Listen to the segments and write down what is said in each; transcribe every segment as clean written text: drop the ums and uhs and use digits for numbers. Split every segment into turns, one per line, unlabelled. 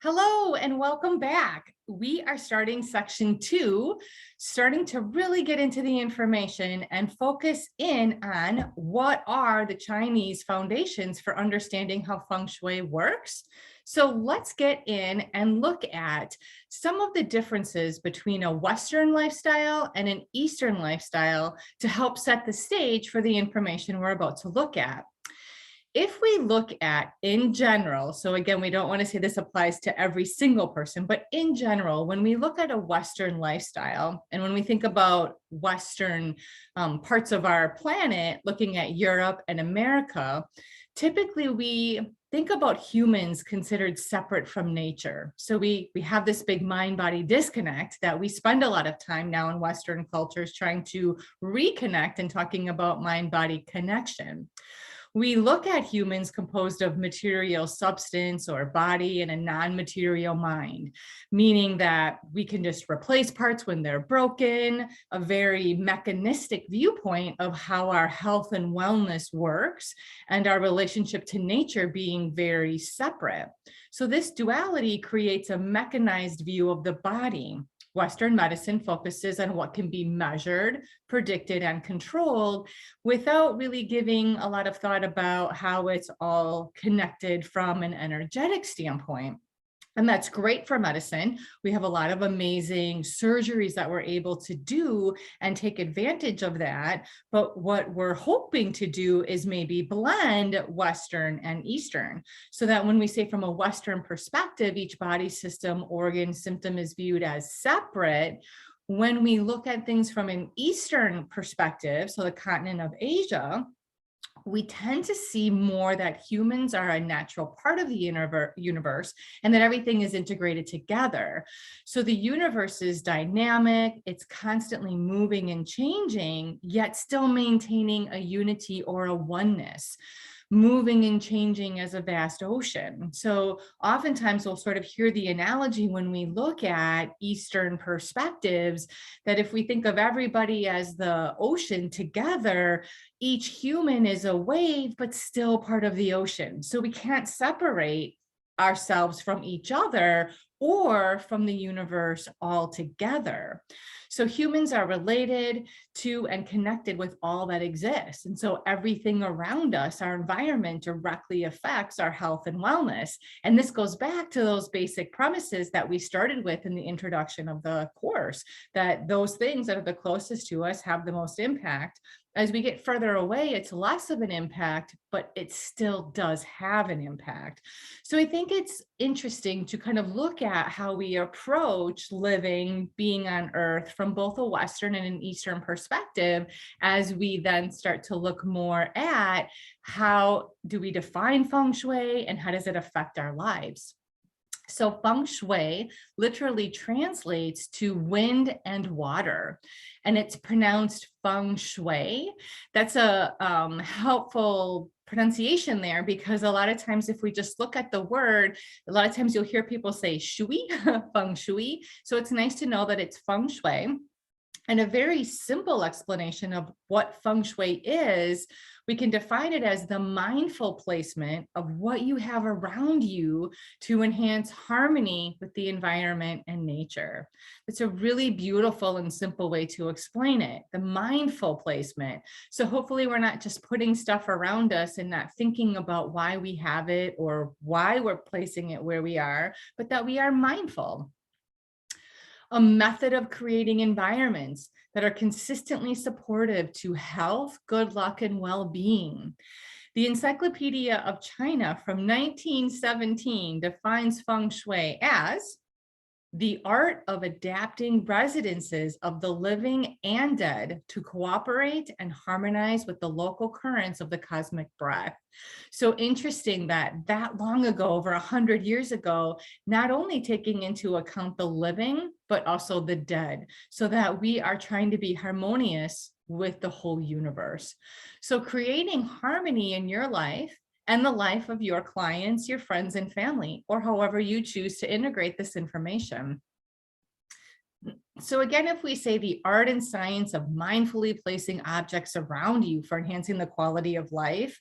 Hello and welcome back. We are starting section 2, starting to really get into the information and focus in on what are the Chinese foundations for understanding how Feng Shui works. So let's get in and look at some of the differences between a Western lifestyle and an Eastern lifestyle to help set the stage for the information we're about to look at. If we look at in general, so again, we don't want to say this applies to every single person, but in general, when we look at a Western lifestyle, and when we think about Western parts of our planet, looking at Europe and America, typically we think about humans considered separate from nature. So we have this big mind-body disconnect that we spend a lot of time now in Western cultures trying to reconnect and talking about mind-body connection. We look at humans composed of material substance or body and a non-material mind, meaning that we can just replace parts when they're broken, a very mechanistic viewpoint of how our health and wellness works, and our relationship to nature being very separate. So this duality creates a mechanized view of the body. Western medicine focuses on what can be measured, predicted, and controlled without really giving a lot of thought about how it's all connected from an energetic standpoint. And that's great for medicine. We have a lot of amazing surgeries that we're able to do and take advantage of that. But what we're hoping to do is maybe blend Western and Eastern so that when we say from a Western perspective, each body system, organ, symptom is viewed as separate. When we look at things from an Eastern perspective, so the continent of Asia, we tend to see more that humans are a natural part of the universe and that everything is integrated together. So the universe is dynamic, it's constantly moving and changing, yet still maintaining a unity or a oneness. Moving and changing as a vast ocean. So oftentimes we'll sort of hear the analogy when we look at Eastern perspectives that if we think of everybody as the ocean together, each human is a wave, but still part of the ocean. So we can't separate ourselves from each other or from the universe altogether. So humans are related to and connected with all that exists. And so everything around us, our environment, directly affects our health and wellness. And this goes back to those basic premises that we started with in the introduction of the course, that those things that are the closest to us have the most impact. As we get further away, it's less of an impact, but it still does have an impact. So I think it's interesting to kind of look at how we approach living, being on Earth from both a Western and an Eastern perspective, as we then start to look more at how do we define Feng Shui and how does it affect our lives. So Feng Shui literally translates to wind and water, and it's pronounced Feng Shui. That's a helpful pronunciation there because a lot of times if we just look at the word, a lot of times you'll hear people say Shui, Feng Shui. So it's nice to know that it's Feng Shui. And a very simple explanation of what Feng Shui is, we can define it as the mindful placement of what you have around you to enhance harmony with the environment and nature. It's a really beautiful and simple way to explain it, the mindful placement. So hopefully we're not just putting stuff around us and not thinking about why we have it or why we're placing it where we are, but that we are mindful. A method of creating environments that are consistently supportive to health, good luck, and well-being. The Encyclopedia of China from 1917 defines Feng Shui as the art of adapting residences of the living and dead to cooperate and harmonize with the local currents of the cosmic breath. So interesting that long ago, over 100 years ago, not only taking into account the living, but also the dead, so that we are trying to be harmonious with the whole universe. So creating harmony in your life and the life of your clients, your friends and family, or however you choose to integrate this information. So again, if we say the art and science of mindfully placing objects around you for enhancing the quality of life,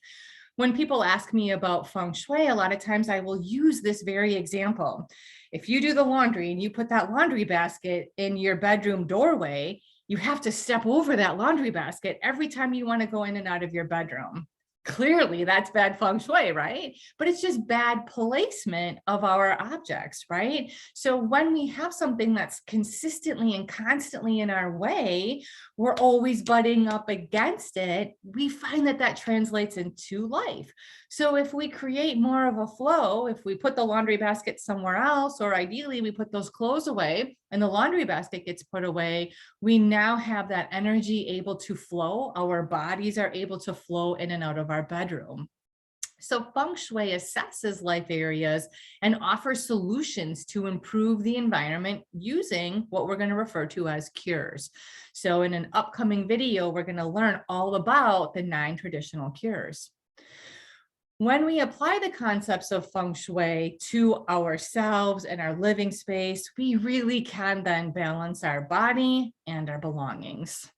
When people ask me about Feng Shui, a lot of times I will use this very example. If you do the laundry and you put that laundry basket in your bedroom doorway, you have to step over that laundry basket every time you want to go in and out of your bedroom. Clearly, that's bad Feng Shui, right? But it's just bad placement of our objects, right? So when we have something that's consistently and constantly in our way, we're always butting up against it, we find that that translates into life. So if we create more of a flow, if we put the laundry basket somewhere else, or ideally we put those clothes away and the laundry basket gets put away, we now have that energy able to flow. Our bodies are able to flow in and out of our bedroom. So Feng Shui assesses life areas and offers solutions to improve the environment using what we're going to refer to as cures. So in an upcoming video, we're going to learn all about the 9 traditional cures. When we apply the concepts of Feng Shui to ourselves and our living space, we really can then balance our body and our belongings.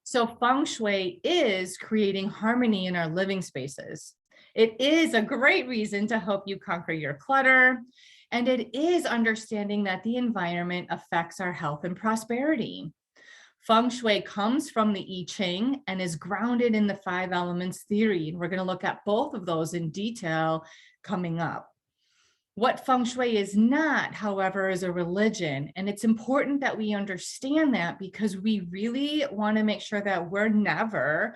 So Feng Shui is creating harmony in our living spaces. It is a great reason to help you conquer your clutter, and it is understanding that the environment affects our health and prosperity. Feng Shui comes from the I Ching and is grounded in the 5 elements theory. And we're going to look at both of those in detail coming up. What Feng Shui is not, however, is a religion. And it's important that we understand that, because we really want to make sure that we're never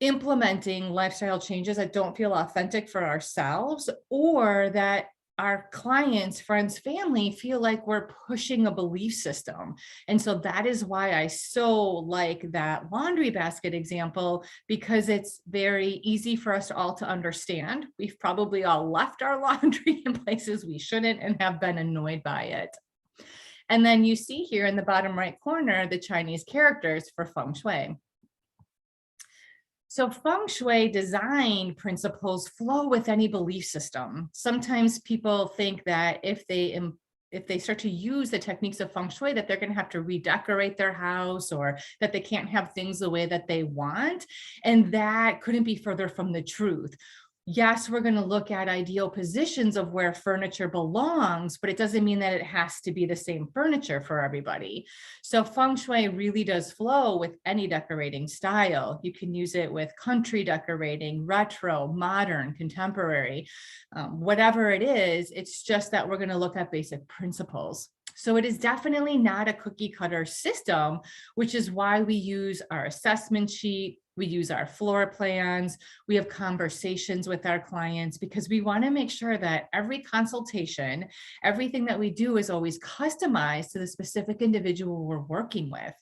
implementing lifestyle changes that don't feel authentic for ourselves, or that our clients, friends, family feel like we're pushing a belief system. And so that is why I so like that laundry basket example, because it's very easy for us all to understand. We've probably all left our laundry in places we shouldn't and have been annoyed by it. And then you see here in the bottom right corner, the Chinese characters for Feng Shui. So Feng Shui design principles flow with any belief system. Sometimes people think that if they start to use the techniques of Feng Shui, that they're going to have to redecorate their house, or that they can't have things the way that they want. And that couldn't be further from the truth. Yes, we're going to look at ideal positions of where furniture belongs, but it doesn't mean that it has to be the same furniture for everybody. So Feng Shui really does flow with any decorating style. You can use it with country decorating, retro, modern, contemporary, whatever it is. It's just that we're going to look at basic principles. So it is definitely not a cookie cutter system, which is why we use our assessment sheet. We use our floor plans, we have conversations with our clients, because we want to make sure that every consultation, everything that we do is always customized to the specific individual we're working with.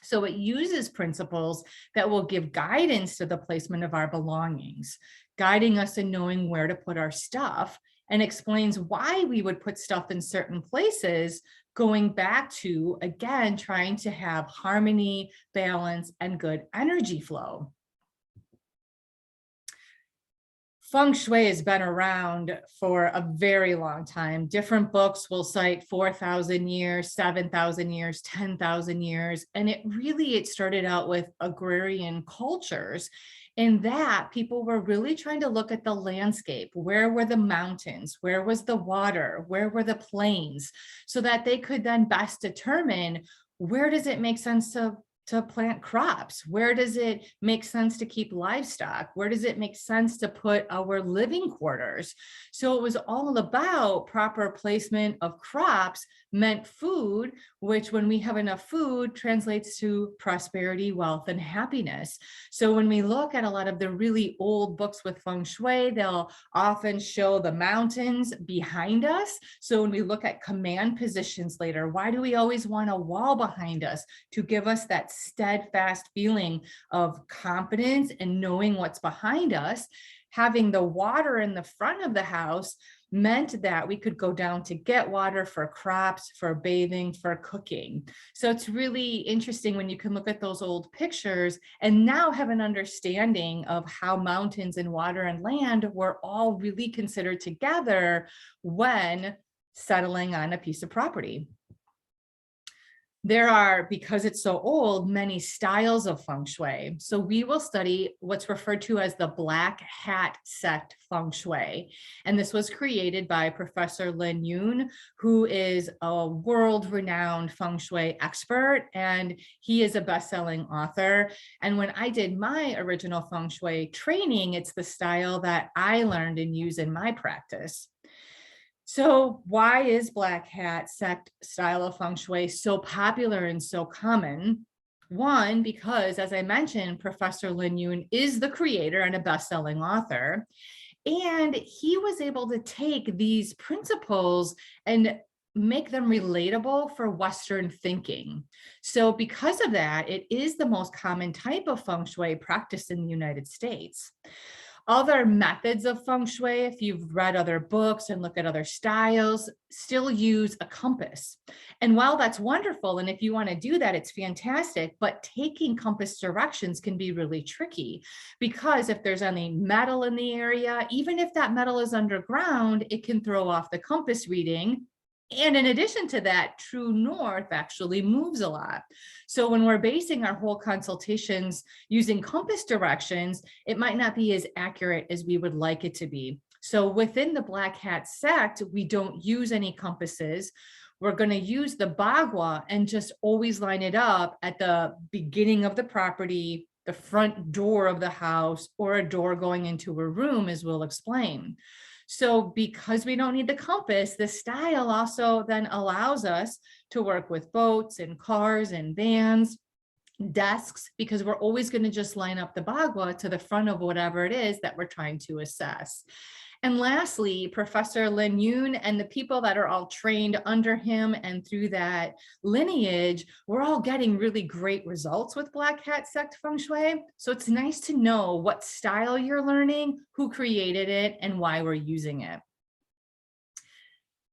So it uses principles that will give guidance to the placement of our belongings, guiding us in knowing where to put our stuff, and explains why we would put stuff in certain places, going back to, again, trying to have harmony, balance, and good energy flow. Feng Shui has been around for a very long time. Different books will cite 4,000 years, 7,000 years, 10,000 years. And it started out with agrarian cultures. In that, people were really trying to look at the landscape. Where were the mountains? Where was the water? Where were the plains? So that they could then best determine, where does it make sense to plant crops? Where does it make sense to keep livestock? Where does it make sense to put our living quarters? So it was all about proper placement of crops meant food, which, when we have enough food, translates to prosperity, wealth, and happiness. So when we look at a lot of the really old books with Feng Shui, they'll often show the mountains behind us. So when we look at command positions later, why do we always want a wall behind us? To give us that steadfast feeling of confidence and knowing what's behind us. Having the water in the front of the house meant that we could go down to get water for crops, for bathing, for cooking. So it's really interesting when you can look at those old pictures and now have an understanding of how mountains and water and land were all really considered together when settling on a piece of property. There are, because it's so old, many styles of Feng Shui. So we will study what's referred to as the Black Hat sect Feng Shui. And this was created by Professor Lin Yun, who is a world-renowned Feng Shui expert, and he is a best-selling author. And when I did my original Feng Shui training, it's the style that I learned and use in my practice. So why is Black Hat sect style of Feng Shui so popular and so common? One, because as I mentioned, Professor Lin Yun is the creator and a best-selling author. And he was able to take these principles and make them relatable for Western thinking. So because of that, it is the most common type of Feng Shui practiced in the United States. Other methods of Feng Shui, if you've read other books and look at other styles, still use a compass. And while that's wonderful, and if you want to do that, it's fantastic, but taking compass directions can be really tricky, because if there's any metal in the area, even if that metal is underground, it can throw off the compass reading. And in addition to that, true north actually moves a lot. So when we're basing our whole consultations using compass directions, it might not be as accurate as we would like it to be. So within the Black Hat sect, we don't use any compasses. We're going to use the Bagua and just always line it up at the beginning of the property, the front door of the house, or a door going into a room, as we'll explain. So because we don't need the compass, the style also then allows us to work with boats and cars and vans, desks, because we're always going to just line up the Bagua to the front of whatever it is that we're trying to assess. And lastly, Professor Lin Yun and the people that are all trained under him and through that lineage, we're all getting really great results with Black Hat sect Feng Shui. So it's nice to know what style you're learning, who created it, and why we're using it.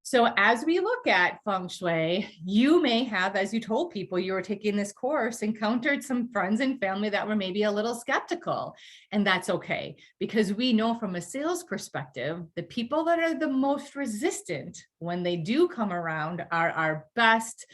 So as we look at Feng Shui, you may have, as you told people you were taking this course, encountered some friends and family that were maybe a little skeptical. And that's okay, because we know from a sales perspective, the people that are the most resistant when they do come around are our best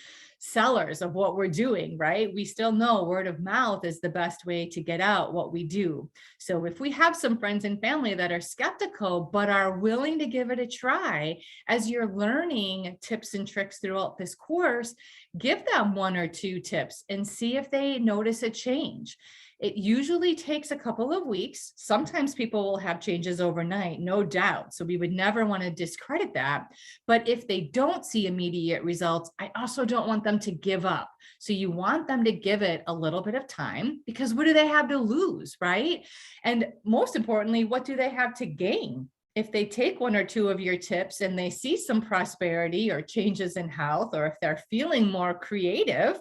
sellers of what we're doing, right? We still know word of mouth is the best way to get out what we do. So if we have some friends and family that are skeptical, but are willing to give it a try, as you're learning tips and tricks throughout this course, give them 1 or 2 tips and see if they notice a change. It usually takes a couple of weeks. Sometimes people will have changes overnight, no doubt. So we would never want to discredit that. But if they don't see immediate results, I also don't want them to give up. So you want them to give it a little bit of time, because what do they have to lose, right? And most importantly, what do they have to gain? If they take 1 or 2 of your tips and they see some prosperity or changes in health, or if they're feeling more creative,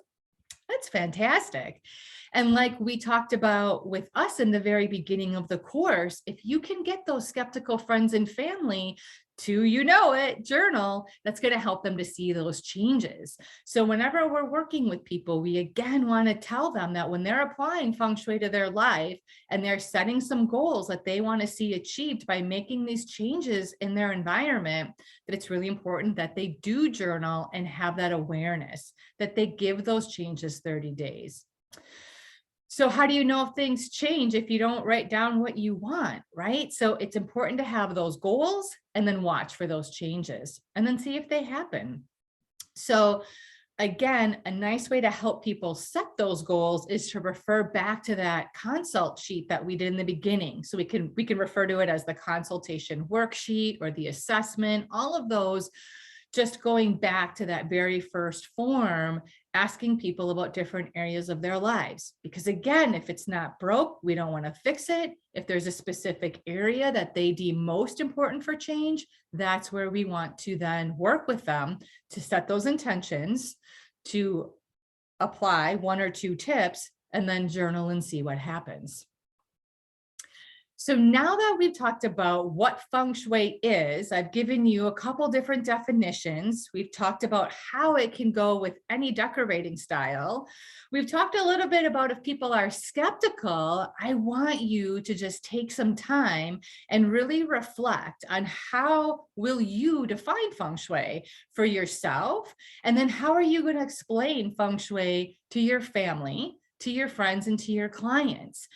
that's fantastic. And like we talked about with us in the very beginning of the course, if you can get those skeptical friends and family to, you know it, journal, that's going to help them to see those changes. So whenever we're working with people, we again want to tell them that when they're applying Feng Shui to their life and they're setting some goals that they want to see achieved by making these changes in their environment, that it's really important that they do journal and have that awareness, that they give those changes 30 days. So how do you know if things change if you don't write down what you want, right? So it's important to have those goals and then watch for those changes and then see if they happen. So again, a nice way to help people set those goals is to refer back to that consult sheet that we did in the beginning. So we can refer to it as the consultation worksheet or the assessment, all of those, just going back to that very first form, asking people about different areas of their lives. Because again, if it's not broke, we don't want to fix it. If there's a specific area that they deem most important for change, that's where we want to then work with them to set those intentions, to apply 1 or 2 tips, and then journal and see what happens. So now that we've talked about what feng shui is, I've given you a couple different definitions. We've talked about how it can go with any decorating style. We've talked a little bit about if people are skeptical, I want you to just take some time and really reflect on how will you define feng shui for yourself? And then how are you going to explain feng shui to your family, to your friends, and to your clients?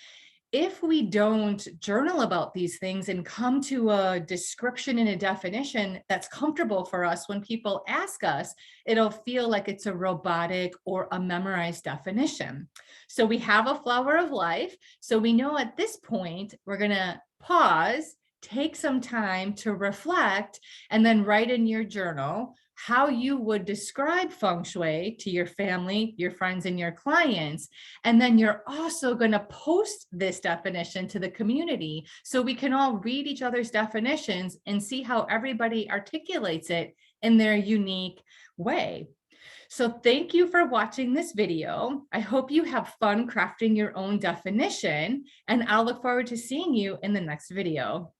If we don't journal about these things and come to a description and a definition that's comfortable for us when people ask us, it'll feel like it's a robotic or a memorized definition. So we have a flower of life. So we know at this point, we're going to pause, take some time to reflect, and then write in your journal how you would describe feng shui to your family, your friends, and your clients. And then you're also going to post this definition to the community so we can all read each other's definitions and see how everybody articulates it in their unique way. So thank you for watching this video. I hope you have fun crafting your own definition, and I'll look forward to seeing you in the next video.